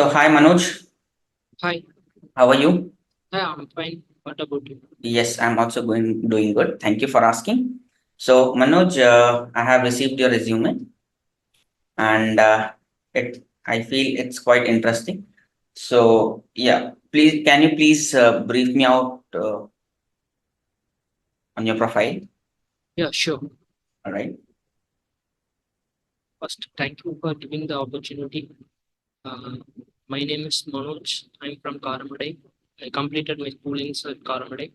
So, hi Manoj, Hi, how are you? yeah, I'm fine. What about you? Yes, I'm also doing good. Thank you for asking. So, Manoj, I have received your resume, and I feel it's quite interesting. So, yeah, please can you please brief me out on your profile? Yeah, sure. All right. First, thank you for giving the opportunity. Uh, my name is Manoj. I'm from Karamadai. I completed my schoolings at Karamadai.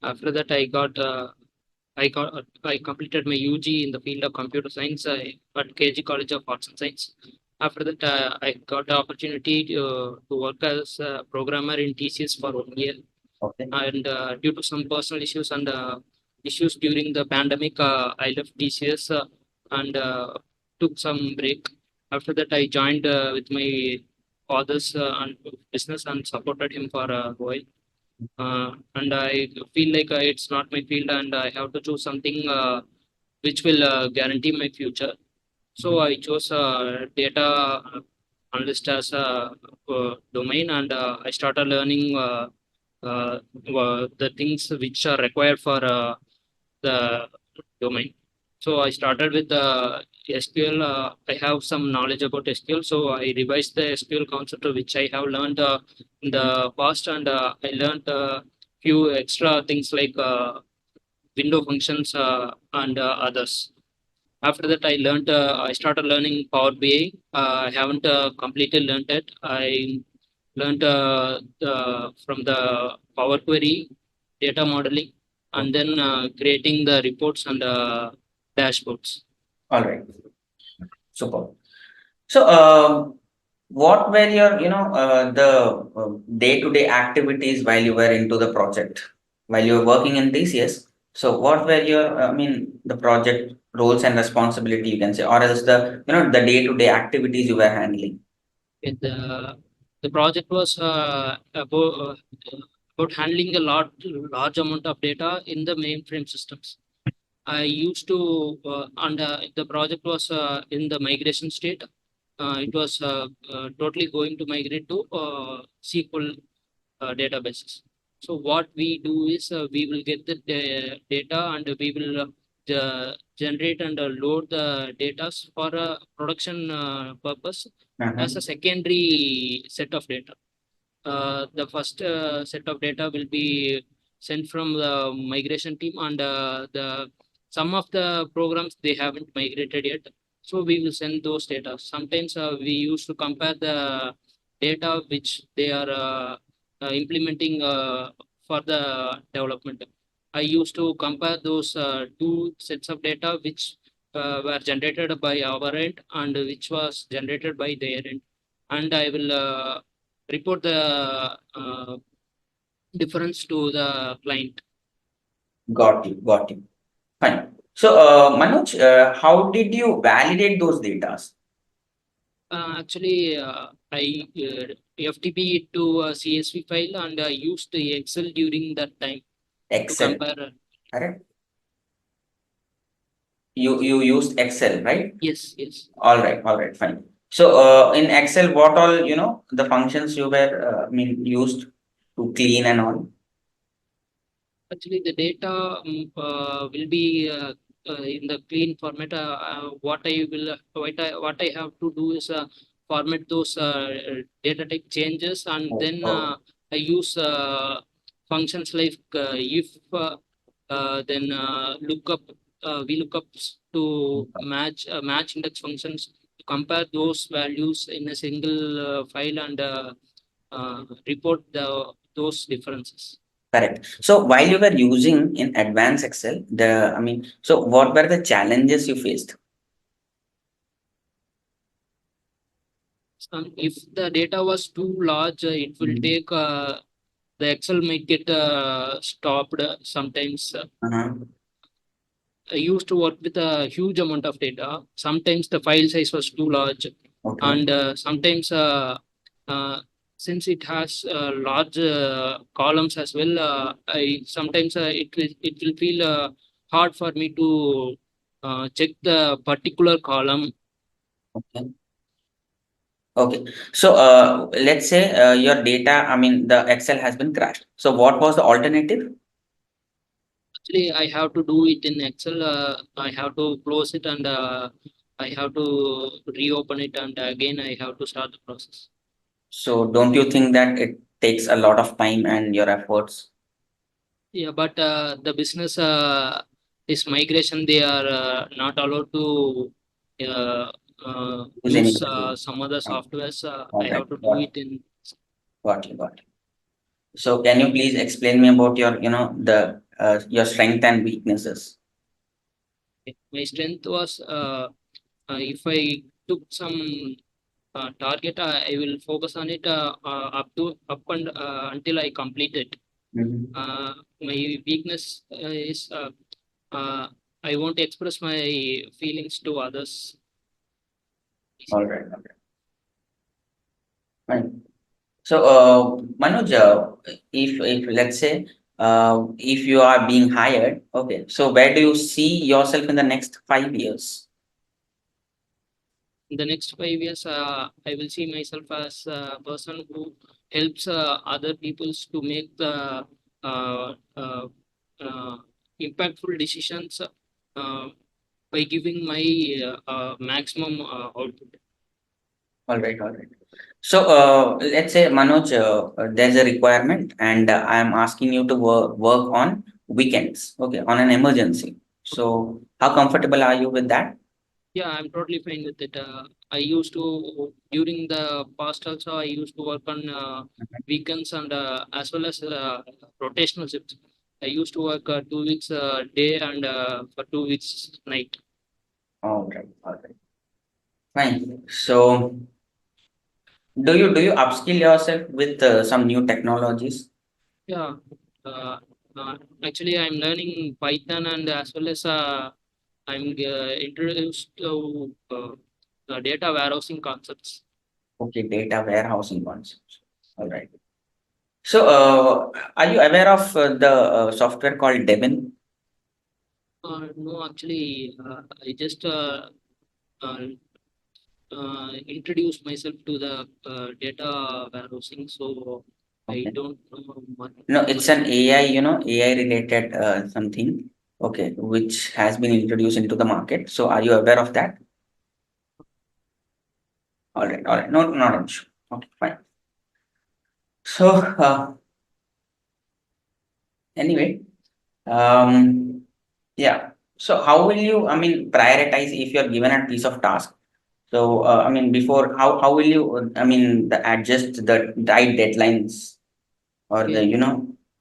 After that, I completed my UG in the field of computer science at KG College of Arts and Science. After that, I got the opportunity to work as a programmer in TCS for 1 year. Okay. And due to some personal issues and issues during the pandemic, I left TCS and took some break. After that, I joined with my father's and business and supported him for a while. And I feel like it's not my field, and I have to choose something which will guarantee my future. So I chose data analyst as a domain, and I started learning the things which are required for the domain. So I started with SQL. I have some knowledge about SQL, so I revised the SQL concept which I have learned in the past, and I learned a few extra things like window functions and others. After that, I started learning Power BI. I haven't completely learned it. I learned from the Power Query, data modeling, and then creating the reports and dashboards. All right. Super. So, what were your, the day-to-day activities while you were into the project, while you were working in TCS? So, what were your, the project roles and responsibility, you can say, or else the day-to-day activities you were handling? The project was about handling a large amount of data in the mainframe systems. I used to, and the project was in the migration state. It was totally going to migrate to SQL databases. So what we do is we will get the data, and we will generate and load the data for a production purpose as a Uh-huh. secondary set of data. The first set of data will be sent from the migration team, and the some of the programs they haven't migrated yet. So we will send those data. Sometimes we used to compare the data which they are implementing for the development. I used to compare those two sets of data which were generated by our end and which was generated by their end, and I will report the difference to the client. Got you. Got you. Fine. So, Manoj, how did you validate those data? Actually, I FTP to a CSV file, and I used the Excel during that time to Excel, compare. correct? You used Excel, right? Yes, yes. All right, fine. So, in Excel, what all, the functions you were, used to clean and all? Actually, the data will be in the clean format. What I have to do is format those data type changes, and Oh, then oh, I use functions like if, then lookup, VLOOKUPs to match index functions to compare those values in a single file, and report those differences. correct. So, while you were using in advanced Excel, so what were the challenges you faced? If the data was too large, it will Mhm. take the Excel might get stopped sometimes. Uh-huh. I used to work with a huge amount of data. Sometimes the file size was too large, Okay. and sometimes uh, since it has large columns as well, I sometimes it will feel hard for me to check the particular column. Okay. Okay. So let's say your data, I mean the Excel has been crashed. So what was the alternative? Actually, I have to do it in Excel. I have to close it and I have to reopen it and again I have to start the process. So don't you think that it takes a lot of time and your efforts? Yeah, but the business is migration. They are not allowed to uh, Use any use particular. some other Oh, softwares. I all right. have to do it in. Got you. So can you please explain me about your, your strength and weaknesses? My strength was if I took some target, I will focus on it up and until I complete it. Mhm. My weakness is uh, I won't express my feelings to others. All right. Fine. So, Manoj, if let's say, if you are being hired, okay, so where do you see yourself in the next 5 years? In the next 5 years, I will see myself as a person who helps other peoples to make the uh, uh, uh, impactful decisions by giving my maximum output. All right. So, let's say, Manoj, there's a requirement, and I am asking you to work on weekends, okay, on an emergency. So, how comfortable are you with that? Yeah, I'm totally fine with it. I used to during the past also I used to work on weekends and as well as rotational shifts. I used to work 2 weeks day and for 2 weeks night. All right, fine. So, do you upskill yourself with some new technologies? Yeah, uh, actually I'm learning Python and as well as I'm introduced to data warehousing concepts. Okay, data warehousing concepts. All right. So, are you aware of the software called Devin? No, actually, I just uh, introduce myself to the data warehousing, so I Okay. don't know much. No, it's an AI, AI related something. Okay, which has been introduced into the market. So, are you aware of that? All right. No, not an issue. Okay, fine. So, anyway, um, yeah. So, how will you, I mean, prioritize if you're given a piece of task? So, I mean, before, how will you, I mean, adjust the tight deadlines or Okay,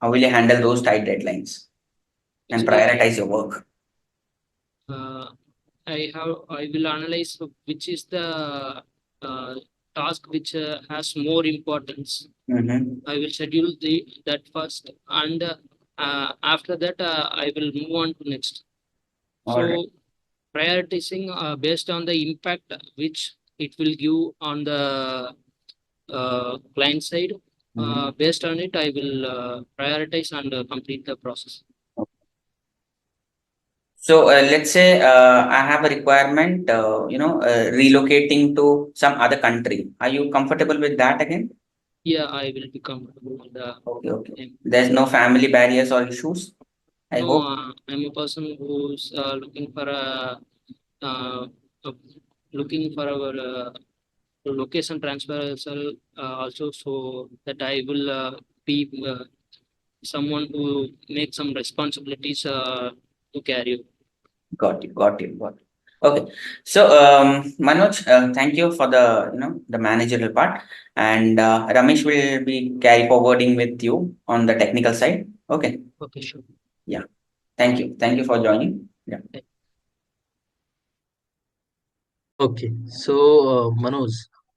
how will you handle those tight deadlines and actually, prioritize your work? uh, I will analyze which is the uh, task which has more importance. Mm-hmm. I will schedule the that first, and after that, I will move on to next. All right. So prioritizing based on the impact which it will give on the client side. Mm-hmm. Based on it, I will prioritize and complete the process. So, let's say I have a requirement, relocating to some other country. Are you comfortable with that again? Yeah, I will be comfortable with the. Okay. um, There's no family barriers or issues, I No, hope. I'm a person who's uh, uh, looking for our location transfer also, so that I will be someone who makes some responsibilities to carry. Got it. Okay. So, Manoj, thank you for the managerial part, and Ramesh will be carry forwarding with you on the technical side. Okay. Okay, sure. Yeah. Thank you for joining. Yeah. Okay, so Manoj,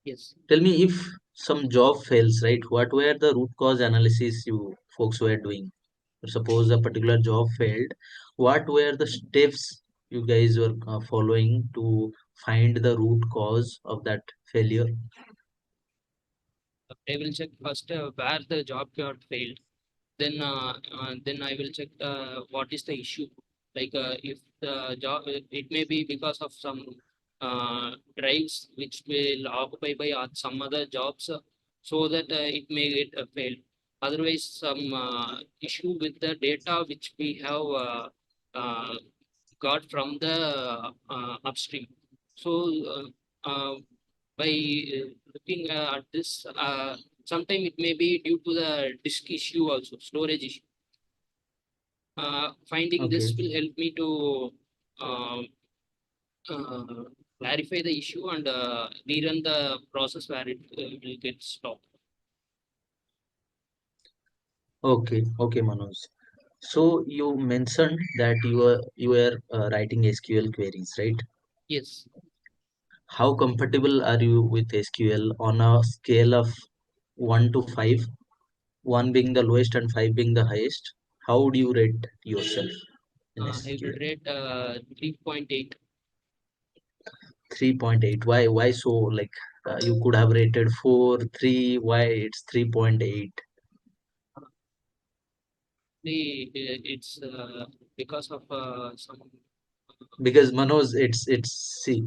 Yes. tell me if some job fails, right? What were the root cause analysis you folks were doing? Suppose a particular job failed, what were the steps you guys were following to find the root cause of that failure? I will check first where the job got failed. Then I will check what is the issue. Like if the job, it may be because of some. drives which will occupy by some other jobs, so that it may get failed. Otherwise, some issue with the data which we have uh, got from the upstream. So by looking at this, sometime it may be due to the disk issue also, storage issue. Finding this Okay. will help me to uh, clarify the issue and rerun the process where it will get stopped. Okay. Okay, Manoj. So you mentioned that you were writing SQL queries, right? Yes, How comfortable are you with SQL on a scale of 1 to 5? 1 being the lowest and 5 being the highest. How would you rate yourself in I will SQL? rate 3.8. 3.8. Why so, like, you could have rated 4, 3, why it's 3.8? It's because of some. Because Manoj, it's see,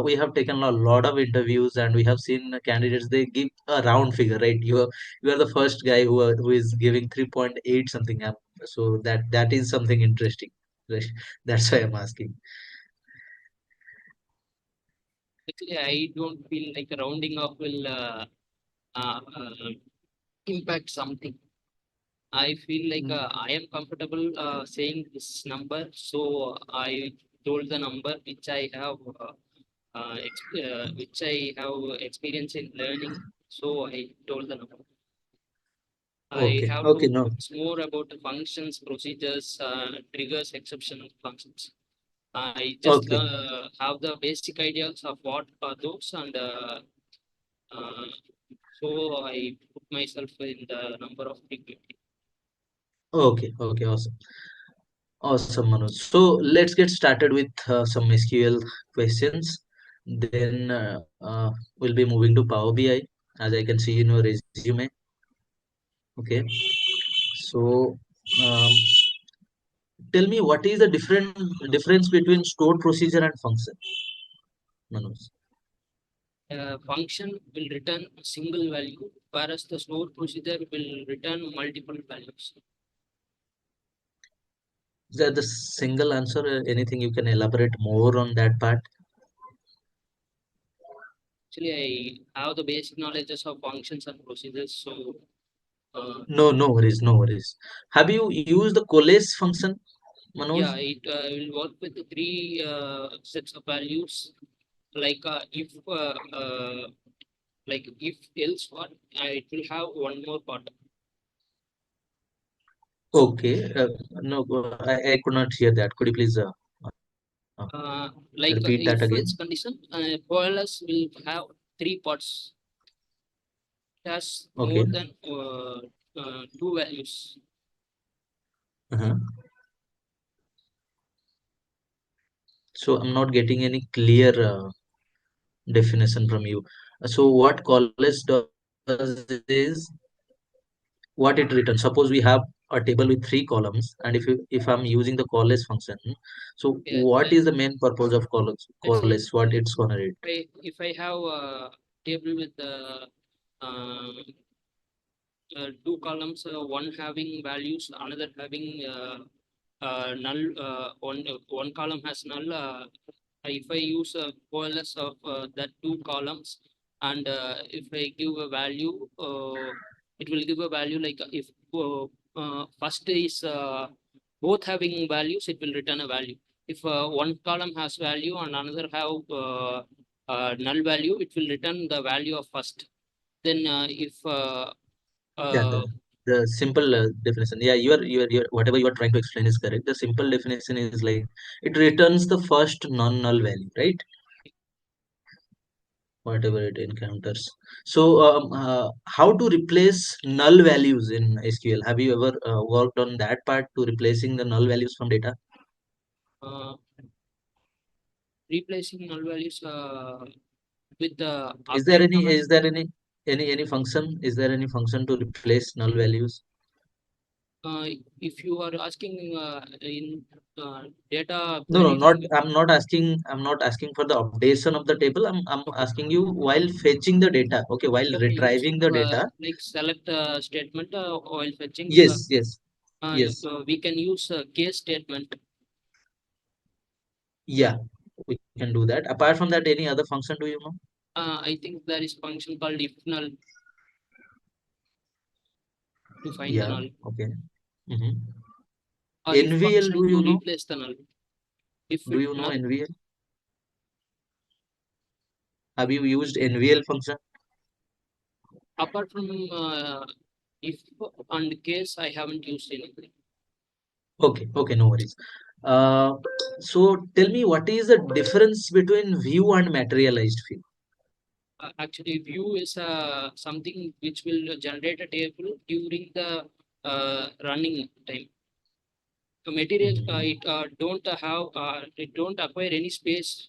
we have taken a lot of interviews and we have seen candidates, they give a round figure, right? You are the first guy who is giving 3.8 something up. So that is something interesting, right? That's why I'm asking. Actually, I don't feel like rounding up will impact something. I feel like Mm, I am comfortable saying this number, so I told the number which I have which I have experience in learning. So I told the number. I okay, have okay, to no, focus more about the functions, procedures, triggers, exception functions. I just okay, have the basic ideas of what are those, and uh, so I put myself in the number of people. okay, okay, awesome, awesome, Manoj. So let's get started with some SQL questions. Then we'll be moving to Power BI, as I can see in your resume. Okay. So, um, tell me, what is the difference between stored procedure and function, Manoj? Function will return a single value, whereas the store procedure will return multiple values. Is that the single answer? Anything you can elaborate more on that part? Actually, I have the basic knowledges of functions and procedures, so No, no worries, no worries. Have you used the coalesce function, yeah, Manoj? it will work with the three sets of values, like if else what, it will have one more part. Okay. No, I could not hear that. Could you please Like repeat that if else again? condition, POLS will have three parts. It has more Okay. than two values. Uh-huh. So I'm not getting any clear definition from you. So what coalesce does is what it returns. Suppose we have a table with three columns, and if I'm using the coalesce function, so Yeah, what is the main purpose of let's say coalesce? What it's gonna read? if I have a table with uh, two columns, one having values, another having null. One column has null. If I use a coalesce of that two columns, and if I give a value, it will give a value like if first is both having values, it will return a value. If one column has value and another have null value, it will return the value of first. Then if Yeah, uh, the simple definition. Yeah, you are whatever you are trying to explain is correct. The simple definition is like it returns the first non-null value, right? Whatever it encounters. So, how to replace null values in SQL? Have you ever worked on that part to replacing the null values from data? uh, replacing null values with the Is there update any command. is there any function? Is there any function to replace null values? If you are asking in data No, no, not. querying, I'm not asking for the updation of the table. I'm okay, asking you while fetching the data. Okay, while okay, retrieving the data. like select statement while fetching. Yes, yes, yes. We can use case statement. Yeah, we can do that. Apart from that, any other function do you know? I think there is function called if null to find the Yeah. null, Okay. Mm-hmm. or if NVL, function do to you know? replace the null. If Do it you know null, NVL? Have you used NVL function? apart from if and case, I haven't used anything. Okay, okay, no worries. Uh, so tell me, what is the difference between view and materialized view? Actually, view is something which will generate a table during the running time. The material Mhm. it don't acquire any space,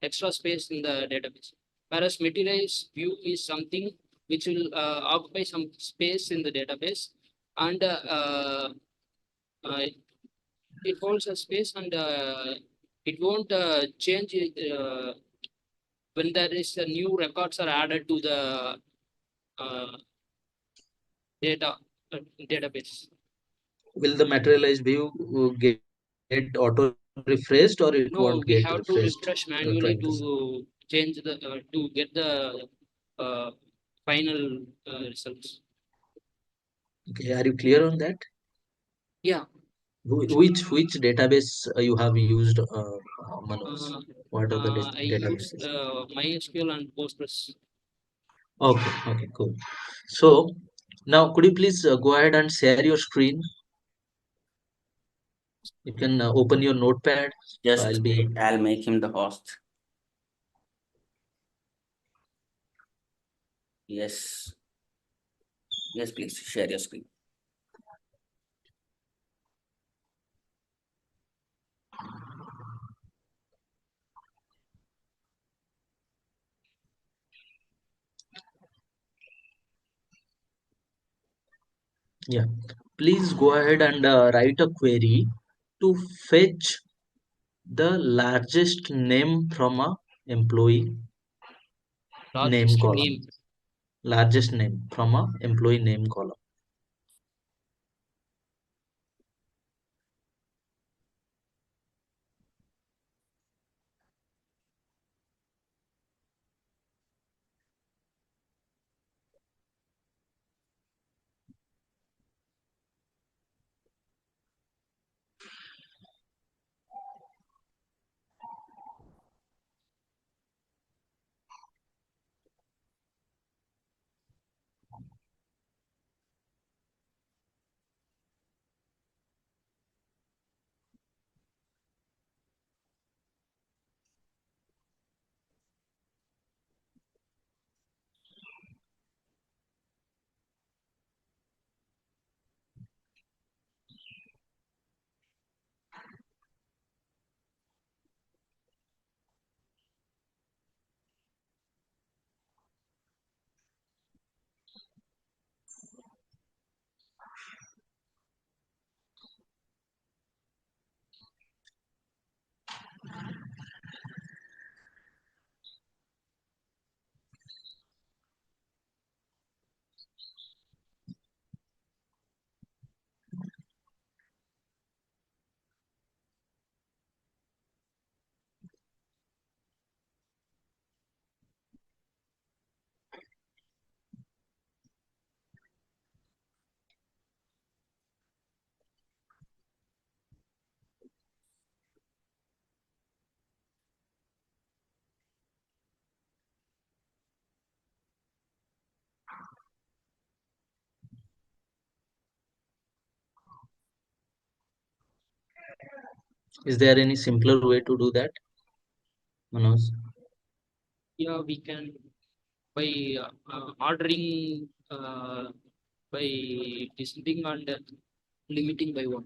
extra space in the database. Whereas materialized view is something which will occupy some space in the database, and uh, it holds a space, and it won't change it when there is a new records are added to the uh, data database. Will the materialized view get auto refreshed or it won't get No, we have refreshed to refresh trying manually this? to change the to get the uh, final results. Okay, are you clear on that? Yeah, Which database you have used, Manoj? uh, What are the I used databases? MySQL and Postgres. Okay, okay, cool. So now could you please go ahead and share your screen? You can open your notepad. So Just I'll be. wait, I'll make him the host. Yes, yes, please share your screen. Yeah, please go ahead and write a query to fetch the largest name from a employee name Largest column. name. Largest name from a employee name column. Is there any simpler way to do that, Manoj? Yeah, we can by ordering by descending and limiting by one.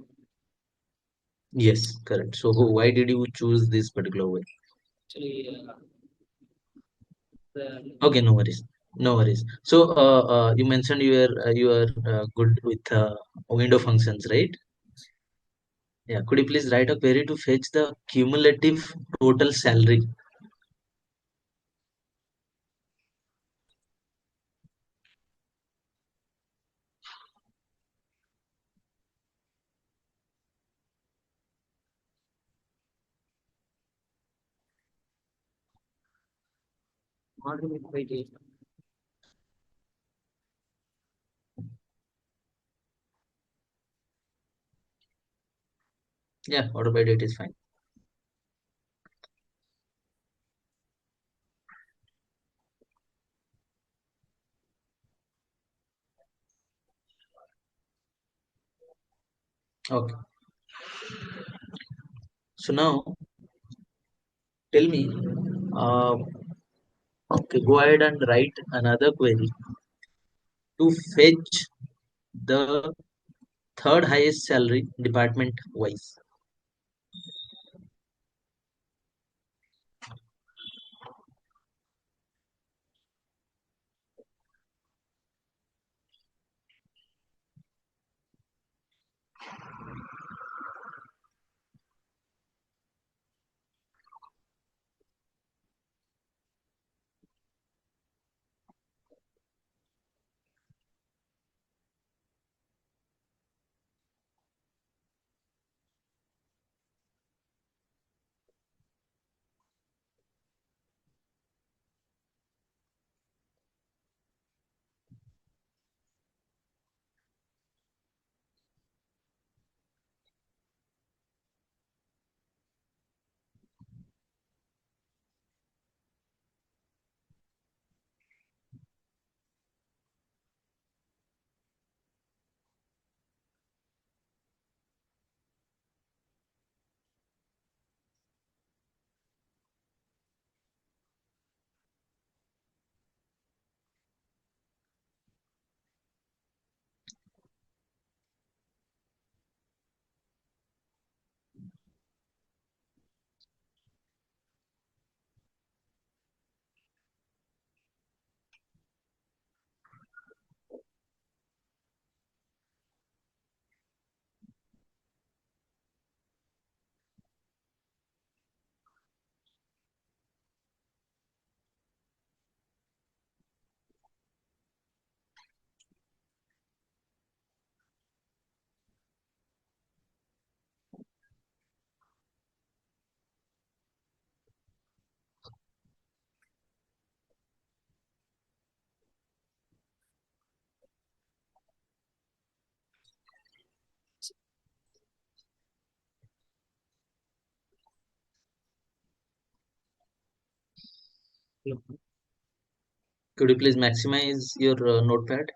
Yes, correct. So why did you choose this particular way? Actually, the Okay, no worries. No worries. So, you mentioned you are good with window functions, right? Yeah. Could you please write a query to fetch the cumulative total salary? Order by date. Yeah, order by date is fine. Okay. So now tell me, uh, okay, go ahead and write another query to fetch the third highest salary department wise. Could you please maximize your notepad?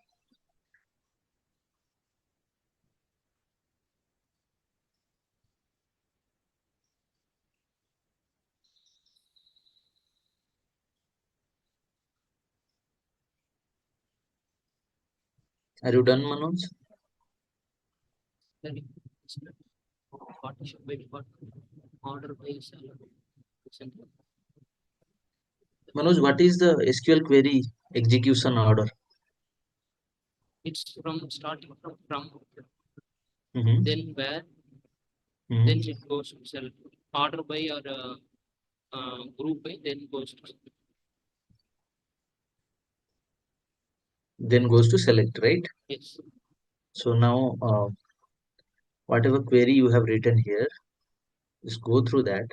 Are you done, Manoj? Partition by department. Order by salary. Manoj, what is the SQL query execution order? It's from starting from Mhm. then where then Mhm. it goes to self order by or group by then goes to Then goes to select, right? yes. So now, whatever query you have written here, just go through that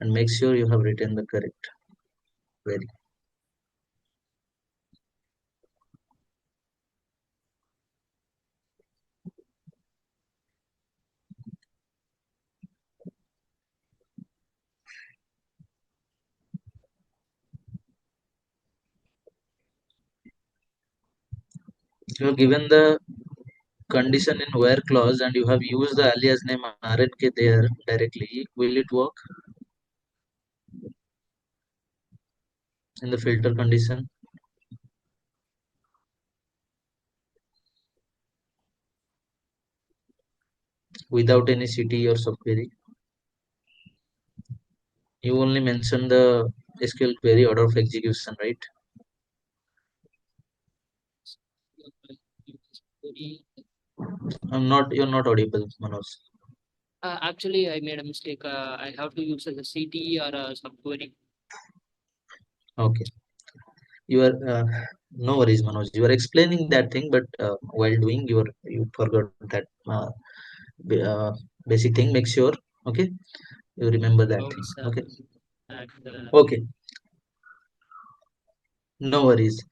and make sure you have written the correct query. You have given the condition in where clause and you have used the alias name RNK there directly. Will it work in the filter condition without any city or subquery? You only mention the SQL query order of execution, right? You're not audible, Manoj. Actually, I made a mistake. I have to use as a CTE or a subquery. Okay. You are no worries, Manoj. You are explaining that thing, but while doing you forgot that basic thing. Make sure, okay, you remember that Oh, thing. sir. Okay. And, Okay. No worries.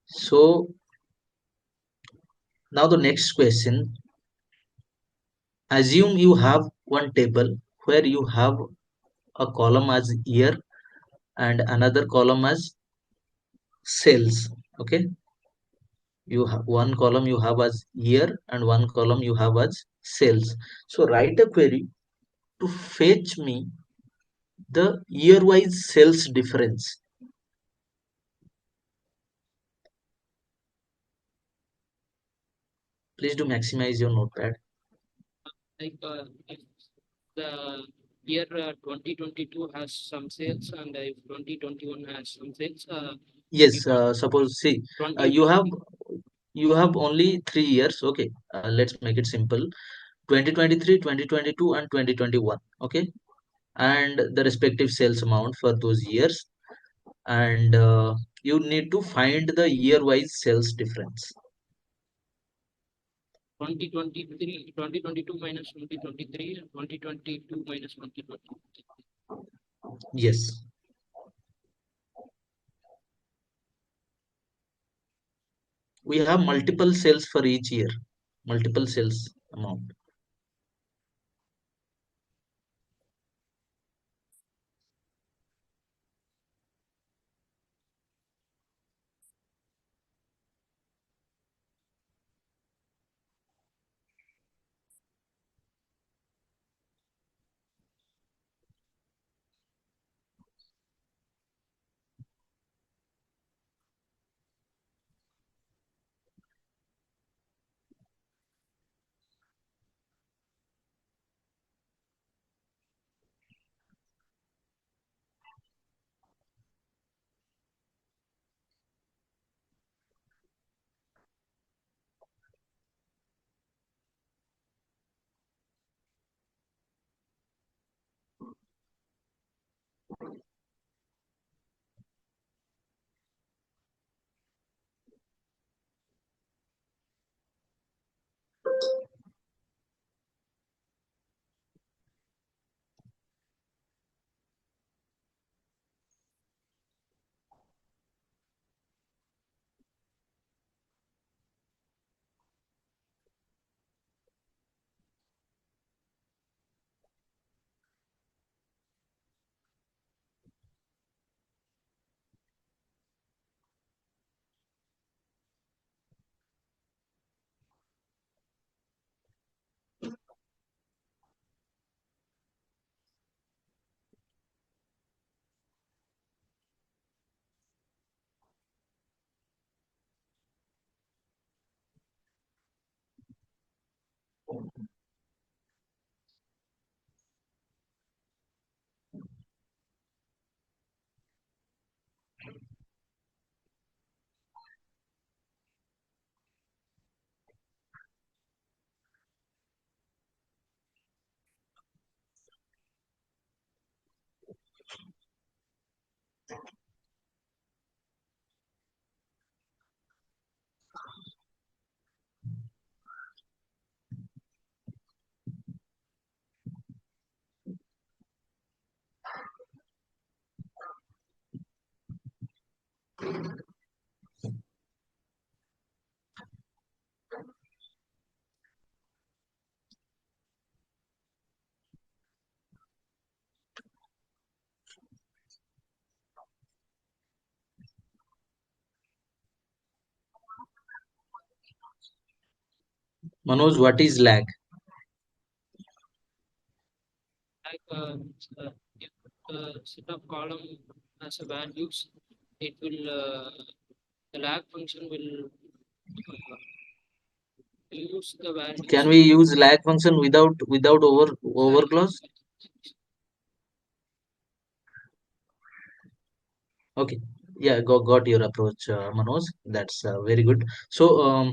So now the next question. Assume you have one table where you have a column as year and another column as sales. Okay. You have one column you have as year and one column you have as sales. So write a query to fetch me the year wise sales difference. Please do maximize your notepad. like if the year 2022 has some sales and if 2021 has some sales, we Yes, want suppose see, you have 2020. only 3 years. Okay, let's make it simple. 2023, 2022, and 2021. Okay, and the respective sales amount for those years, and you need to find the year wise sales difference. 2023, 2022 minus 2023 and 2022 minus 2020. Yes, we have multiple sales for each year, multiple sales amount. Manoj, what is lag? Like if set of column as a values, it will the lag function will use the values Can we to use lag function without over clause? Okay, Yeah, got your approach, Manoj. That's very good. So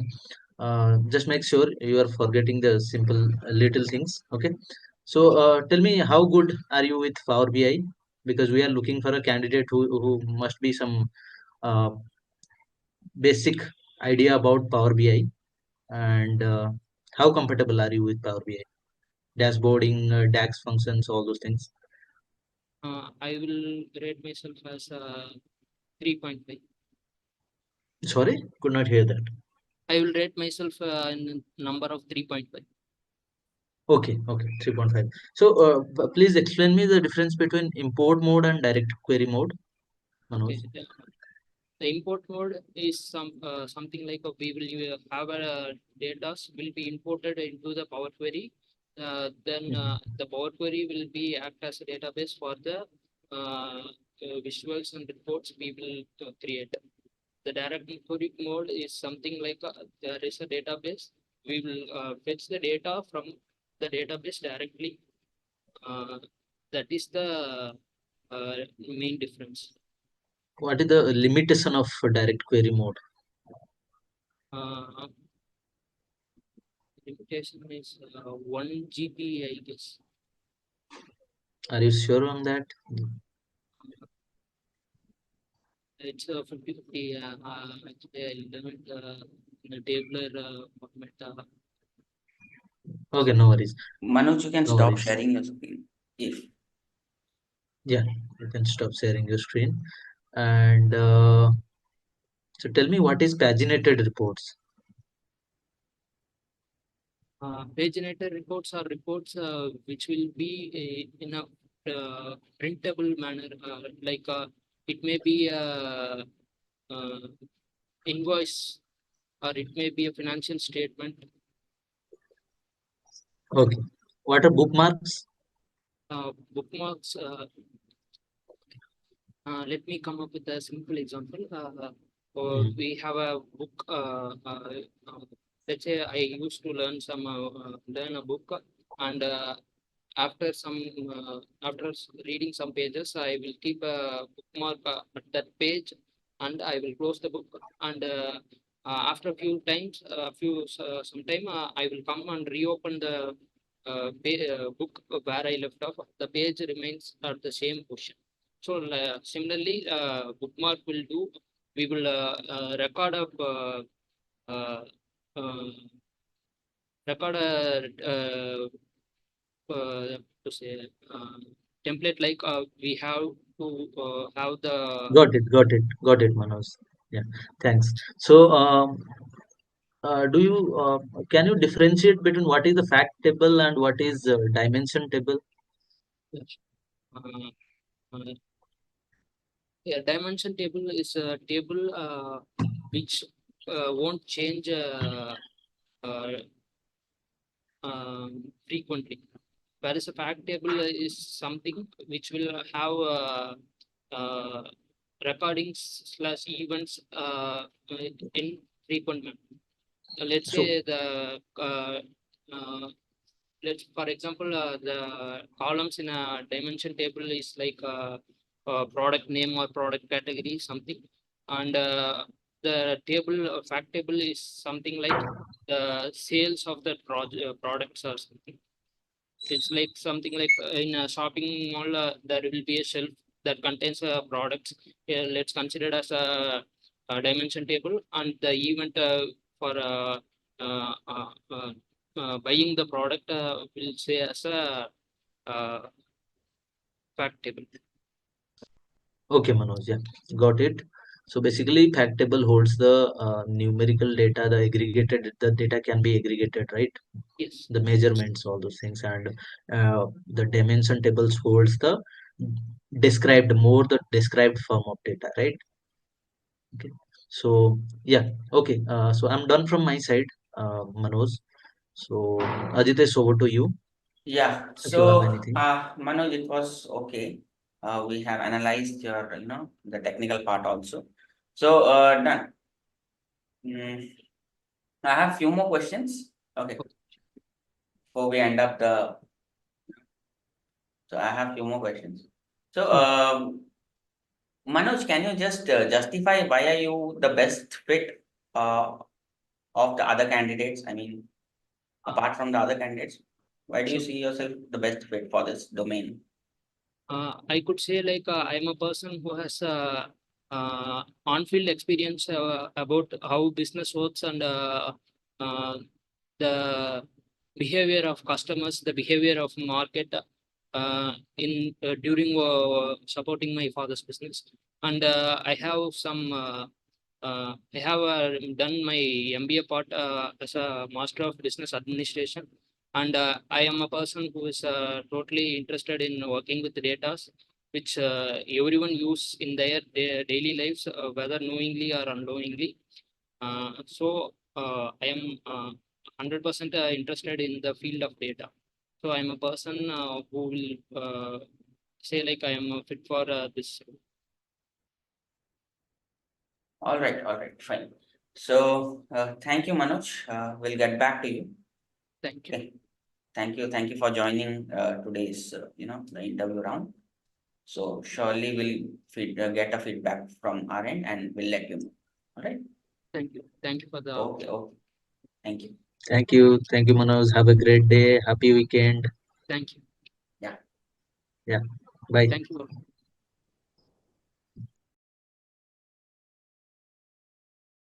just make sure you are forgetting the simple little things. Okay. So tell me, how good are you with Power BI? Because we are looking for a candidate who must be some uh, basic idea about Power BI. And how comfortable are you with Power BI? Dashboarding, DAX functions, all those things. I will rate myself as 3.5. Sorry, could not hear that. I will rate myself in a number of 3.5. Okay, okay, 3.5. So please explain me the difference between import mode and direct query mode, Manoj. Okay. The import mode is something like we will have a data will be imported into the Power Query. Then Mhm. the Power Query will be act as a database for the visuals and reports we will create. The direct query mode is something like there is a database. We will fetch the data from the database directly. Uh, that is the main difference. What is the limitation of direct query mode? Uh, Limitation is 1 GB, I guess. Are you sure on that? It's 50/50. Actually, I learned in a tabular format. Okay, no worries, Manoj, you can no stop worries. sharing your screen. If Yeah, you can stop sharing your screen. And so tell me, what is paginated reports? Paginated reports are reports which will be in a printable manner. It may be a invoice or it may be a financial statement. Okay. What are bookmarks? Bookmarks. Let me come up with a simple example. Mhm. We have a book. Let's say I used to learn a book, and after reading some pages, I will keep a bookmark at that page, and I will close the book. And after a few times, sometime, I will come and reopen the book where I left off. The page remains at the same position. So similarly, bookmark will do. We will record a uh, uh, record a to say template like we have to have the Got it, Manoj. Yeah, thanks. So, do you can you differentiate between what is the fact table and what is dimension table? uh, uh, yeah, dimension table is a table which won't change uh, frequently. Whereas a fact table is something which will have uh, recordings slash events in frequent manner. Let's So, say uh, let's for example the columns in a dimension table is like product name or product category something, and the table fact table is something like the sales of the products or something. It's like something like in a shopping mall, there will be a shelf that contains products. Let's consider it as a dimension table, and the event for uh, uh, uh, buying the product will say as a uh, fact table. okay, Manoj, yeah, got it. So basically, fact table holds the numerical data, the data can be aggregated, right? Yes. The measurements, all those things, and the dimension tables holds the described form of data, right? Okay. So yeah, okay. So I'm done from my side, Manoj. So Ajitesh, over to you yeah, if you have so anything. Manoj, it was okay. We have analyzed your, the technical part also. So done. Mm, I have few more questions. Okay, before we end up the. So I have few more questions. So Okay. Manoj, can you just justify why are you the best fit of the other candidates? I mean, apart from the other candidates, why do you So see yourself the best fit for this domain? I could say like I'm a person who has on-field experience about how business works and uh, the behavior of customers, the behavior of market in during supporting my father's business, and I have some. I have done my MBA part as a Master of Business Administration, and I am a person who is totally interested in working with data, which everyone use in their daily lives, whether knowingly or unknowingly. I am 100% interested in the field of data. So I am a person who will say like I am fit for this. All right, fine. So, thank you, Manoj. We'll get back to you. Thank you. Okay. Thank you for joining today's, the interview round. So surely get a feedback from our end and we'll let you know. All right. Thank you. Thank you for the Okay. Okay. Thank you. Thank you, Manoj. Have a great day. Happy weekend. thank you. Yeah. Yeah. Bye. Thank you.